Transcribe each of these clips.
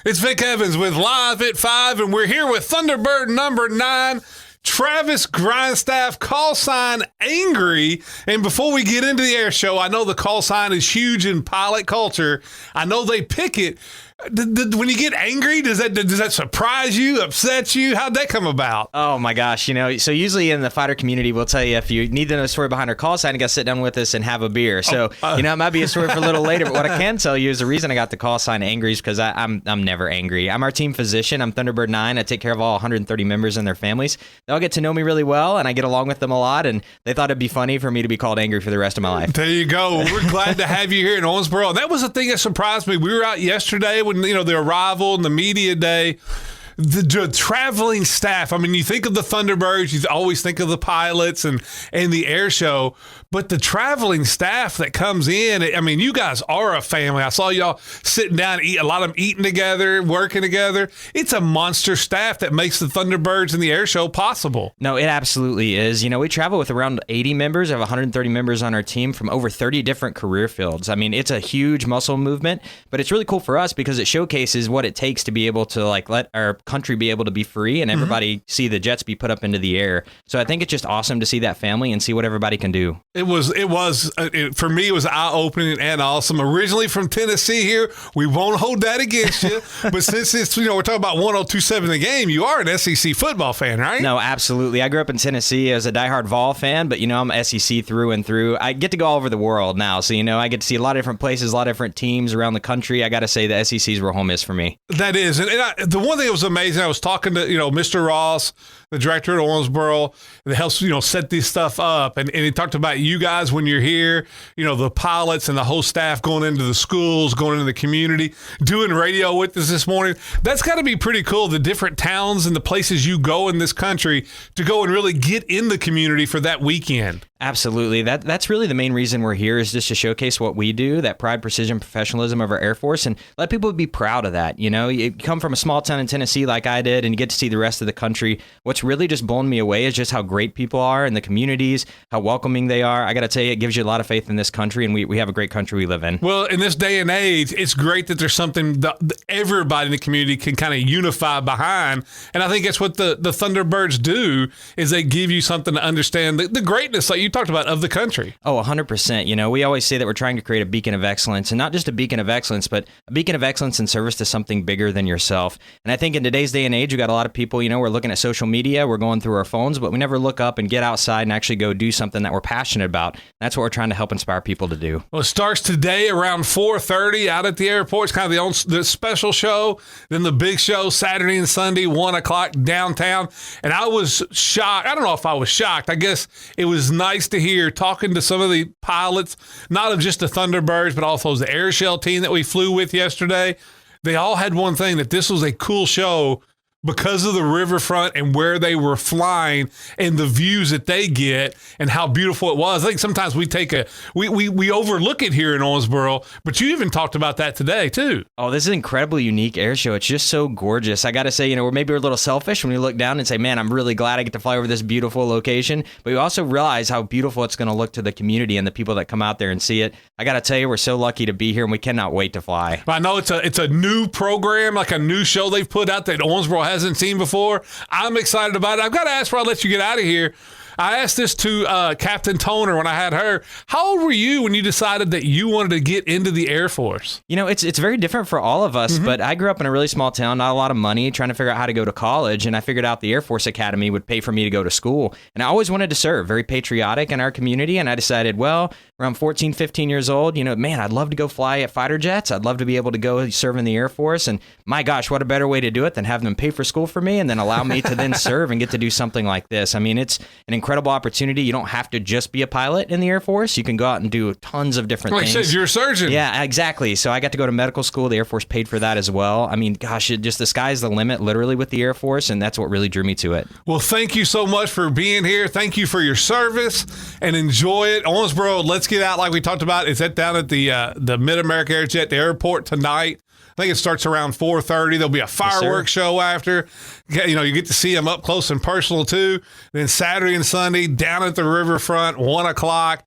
It's Vic Evans with Live at 5, and we're here with Thunderbird number 9, Travis Grindstaff, call sign Angry. And before we get into the air show, I know the call sign is huge in pilot culture. I know they pick it. When you get angry, does that surprise you, upset you? How'd that come about? Oh my gosh, so usually in the fighter community, we'll tell you if you need to know a story behind our call sign, you got to sit down with us and have a beer. So, it might be a story for a little later, but what I can tell you is the reason I got the call sign Angry is because I'm never angry. I'm our team physician. I'm Thunderbird 9. I take care of all 130 members and their families. They all get to know me really well, and I get along with them a lot, and they thought it'd be funny for me to be called Angry for the rest of my life. There you go. We're glad to have you here in Owensboro. And that was the thing that surprised me. We were out yesterday when, the arrival and the media day. The traveling staff. I mean, you think of the Thunderbirds, you always think of the pilots and the air show, but the traveling staff that comes in, I mean, you guys are a family. I saw y'all sitting down, a lot of them eating together, working together. It's a monster staff that makes the Thunderbirds and the air show possible. No, it absolutely is. We travel with around 80 members. I have 130 members on our team from over 30 different career fields. I mean, it's a huge muscle movement, but it's really cool for us because it showcases what it takes to be able to let our country be able to be free and everybody see the jets be put up into the air. So I think it's just awesome to see that family and see what everybody can do. For me, it was eye-opening and awesome. Originally from Tennessee here, we won't hold that against you. But since it's, we're talking about 102.7 the game, you are an SEC football fan, right? No, absolutely. I grew up in Tennessee as a diehard Vol fan, but I'm SEC through and through. I get to go all over the world now. So, I get to see a lot of different places, a lot of different teams around the country. I got to say the SEC is where home is for me. That is. And the one thing that was amazing, I was talking to, Mr. Ross, the director at Owensboro, that helps, set this stuff up. And he talked about you guys when you're here, the pilots and the whole staff going into the schools, going into the community, doing radio with us this morning. That's got to be pretty cool, the different towns and the places you go in this country to go and really get in the community for that weekend. Absolutely. That's really the main reason we're here, is just to showcase what we do, that pride, precision, professionalism of our Air Force, and let people be proud of that. You come from a small town in Tennessee like I did, and you get to see the rest of the country. What's really just blown me away is just how great people are in the communities, how welcoming they are. I got to tell you, it gives you a lot of faith in this country, and we have a great country we live in. Well, in this day and age, it's great that there's something that everybody in the community can kind of unify behind, and I think that's what the Thunderbirds do, is they give you something to understand the greatness, like you talked about, of the country. Oh, 100%. We always say that we're trying to create a beacon of excellence, and not just a beacon of excellence, but a beacon of excellence in service to something bigger than yourself. And I think in today's day and age, we got a lot of people, we're looking at social media, we're going through our phones, but we never look up and get outside and actually go do something that we're passionate about. That's what we're trying to help inspire people to do. Well, it starts today around 4:30 out at the airport. It's kind of the special show, then the big show Saturday and Sunday, 1 o'clock downtown. And I was shocked. I don't know if I was shocked. I guess it was nice to hear, talking to some of the pilots, not of just the Thunderbirds, but also the air shell team that we flew with yesterday. They all had one thing, that this was a cool show because of the riverfront and where they were flying and the views that they get and how beautiful it was. I think sometimes we take we overlook it here in Owensboro, but you even talked about that today too. Oh, this is an incredibly unique air show. It's just so gorgeous. I got to say, we're a little selfish when we look down and say, man, I'm really glad I get to fly over this beautiful location. But we also realize how beautiful it's going to look to the community and the people that come out there and see it. I got to tell you, we're so lucky to be here, and we cannot wait to fly. I know it's a new program, like a new show they've put out that Owensboro hasn't seen before. I'm excited about it. I've got to ask before I let you get out of here. I asked this to Captain Toner when I had her. How old were you when you decided that you wanted to get into the Air Force? It's very different for all of us, but I grew up in a really small town, not a lot of money, trying to figure out how to go to college, and I figured out the Air Force Academy would pay for me to go to school. And I always wanted to serve, very patriotic in our community, and I decided, well, around 14, 15 years old, man, I'd love to go fly at fighter jets. I'd love to be able to go serve in the Air Force, and my gosh, what a better way to do it than have them pay for school for me and then allow me to then serve and get to do something like this. I mean, it's an incredible opportunity. You don't have to just be a pilot in the Air Force. You can go out and do tons of different things. Like you're a surgeon. Yeah, exactly. So I got to go to medical school. The Air Force paid for that as well. I mean, gosh, just the sky's the limit, literally, with the Air Force, and that's what really drew me to it. Well, thank you so much for being here. Thank you for your service, and enjoy it. Owensboro, let's get out like we talked about. It's down at the Mid-America Airjet, the airport tonight. I think it starts around 4:30. There'll be a fireworks show after. You get to see them up close and personal too. Then Saturday and Sunday down at the riverfront, 1 o'clock.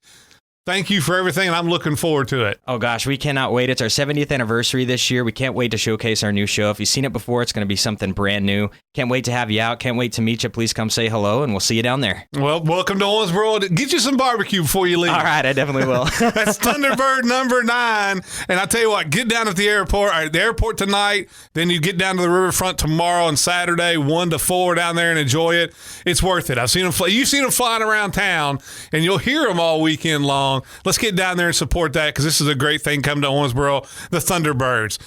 Thank you for everything, and I'm looking forward to it. Oh, gosh, we cannot wait. It's our 70th anniversary this year. We can't wait to showcase our new show. If you've seen it before, it's going to be something brand new. Can't wait to have you out. Can't wait to meet you. Please come say hello, and we'll see you down there. Well, welcome to Owensboro. Get you some barbecue before you leave. All right, I definitely will. That's Thunderbird number 9. And I tell you what, get down at the airport. All right, the airport tonight, then you get down to the riverfront tomorrow and Saturday, 1 to 4 down there and enjoy it. It's worth it. I've seen them fly. You've seen them flying around town, and you'll hear them all weekend long. Let's get down there and support that because this is a great thing coming to Owensboro, the Thunderbirds.